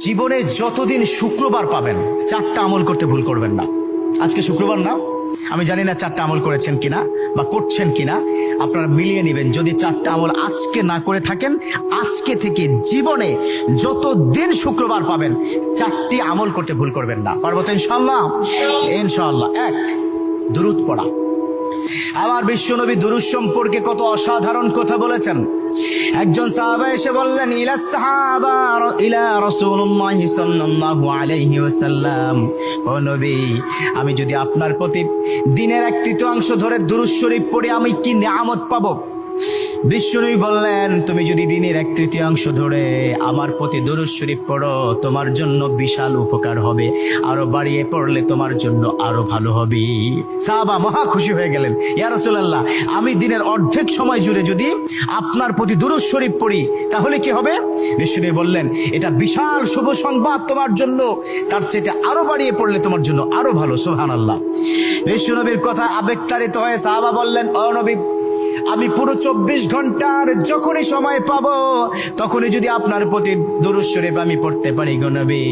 জীবনে যতদিন শুক্রবার পাবেন চারটা আমল করতে ভুল করবেন না। আজকে শুক্রবার না, আমি জানি না চারটা আমল করেছেন কিনা বা করছেন কিনা, আপনারা মিলিয়ে নেবেন। যদি চারটা আমল আজকে না করে থাকেন, আজকে থেকে জীবনে যতদিন শুক্রবার পাবেন চারটি আমল করতে ভুল করবেন না। পারবো তো ইনশাআল্লাহ? ইনশাআল্লাহ। এক, দুরূদ পড়া। আমার বিশ্বনবী দুরূদ সম্পর্কে কত অসাধারণ কথা বলেছেন। একজন সাহাবা এসে বললেন, ইলা রাসূলুল্লাহ সাল্লাল্লাহু আলাইহি ওয়াসাল্লাম, ও নবী, আমি যদি আপনার প্রতি দিনের এক তৃতীয়াংশ ধরে দুরূদ শরীফ পড়ি আমি কি নিয়ামত পাবো? বিশ্বনবী বললেন, তুমি যদি দিনের এক তৃতীয়াংশ ধরে আমার প্রতি দুরূদ শরীফ পড়ো তোমার জন্য বিশাল উপকার হবে, আরো বাড়িয়ে পড়লে তোমার জন্য আরো ভালো হবে। সাহাবা মহা খুশি হয়ে গেলেন, ইয়া রাসূলুল্লাহ, আমি দিনের অর্ধেক সময় জুড়ে যদি আপনার প্রতি দুরূদ শরীফ পড়ি তাহলে কি হবে? বিশ্বনবী বললেন, এটা বিশাল শুভ সংবাদ তোমার জন্য, তার চেয়ে আরো বাড়িয়ে পড়লে তোমার জন্য আরো ভালো। সুবহানাল্লাহ। বিশ্বনবীর কথা আবেগতাড়িত হয়ে সাহাবা বললেন, ও নবী, আমি পুরো 24 ঘন্টার যখনই সময় পাবো তখনই যদি আপনার প্রতি দুরূদ শরীফ আমি পড়তে পারি গো নবী।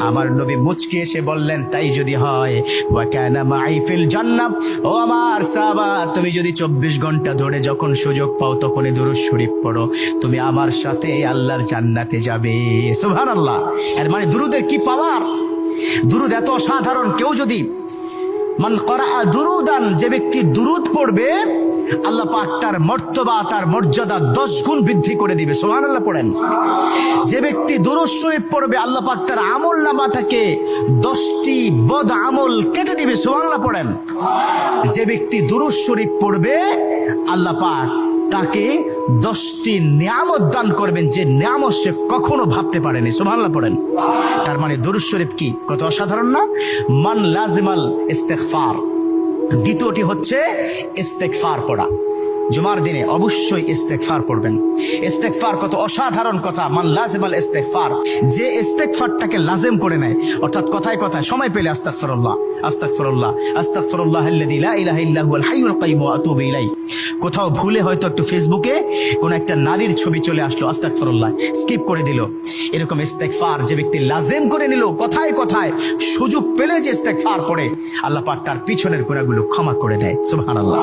আমার নবী মুচকি এসে বললেন, তাই যদি হয়, ওয়া কানা মাই ফিল জান্নাহ, ও আমার সাহাবা, তুমি যদি 24 ঘন্টা ধরে যখন সুযোগ পাও তখনই দুরূদ শরীফ পড়ো, তুমি আমার সাথে আল্লাহর জান্নাতে যাবে। সুবহানাল্লাহ। এর মানে দুরূদের কি পাওয়ার! দুরূদ এত অসাধারণ। কেউ যদি মান করা দুরুদান, যে ব্যক্তি দুরূদ পড়বে আল্লাহ পাক তার মর্তবা, তার মর্যাদা 10 গুণ বৃদ্ধি করে দিবে। সুবহানাল্লাহ পড়েন। যে ব্যক্তি দুরূদ শরীফ পড়বে আল্লাহ পাক তার আমলনামা থেকে 10টি বদ আমল কেটে দিবে। সুবহানাল্লাহ পড়েন। যে ব্যক্তি দুরূদ শরীফ পড়বে আল্লাহ পাক তাকে 10টি নিয়ামত দান করবেন, যে নিয়ামত সে কখনো ভাবতে পারেনি। সুবহানাল্লাহ পড়েন। তার মানে দুরূদ শরীফ কি কত অসাধারণ না? মান লাজিমাল ইস্তিগফার। দ্বিতীয়টি হচ্ছে ইস্তেগফার পড়া। জুমার দিনে অবশ্যই ইস্তেগফার পড়বেন। ইস্তেগফার কত অসাধারণ কথা। মান লাজিমাল ইস্তেগফার, যে ইস্তেগফারটাকে লাজিম করে নেয়, অর্থাৎ কথায় কথায় সময় পেলে আস্তাগফিরুল্লাহ আস্তাগফিরুল্লাহ আস্তাগফিরুল্লাহাল্লাযী লা ইলাহা ইল্লা হুয়াল হাইয়ুল কাইয়্যুম ওয়া আতুবু ইলাইহি। কোথাও ভুলে হয়তো একটু ফেসবুকে কোন একটা নারীর ছবি চলে আসলো, আস্তাগফিরুল্লাহ স্কিপ করে দিল। এরকম ইস্তেগফার যে ব্যক্তি লাজিম করে নিল, কথায় কথায় সুযোগ পেলে যে ইস্তেগফার পড়ে, আল্লাহ পাক তার পিছনের গুনাহগুলো ক্ষমা করে দেয়। সুবহানাল্লাহ।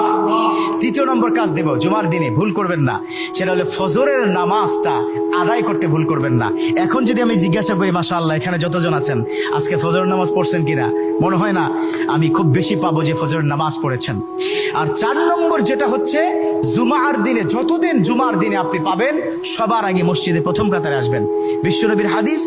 তৃতীয় নম্বর কাজ দেব, জুমার দিনে ভুল করবেন না, সেটা হলো ফজরের নামাজটা আদায় করতে ভুল করবেন না। এখন যদি আমি জিজ্ঞাসা করি, মাশাআল্লাহ, এখানে যতজন আছেন আজকে ফজরের নামাজ পড়ছেন কিনা, মনে হয় না আমি খুব বেশি পাবো যে ফজরের নামাজ পড়েছেন। আর 4 নম্বর যেটা হচ্ছে, জুমার দিনে যতদিন জুমার দিনে আপনি পাবেন সবার আগে মসজিদে প্রথম কাতারে আসবেন। বিশ্বনবীর হাদিস,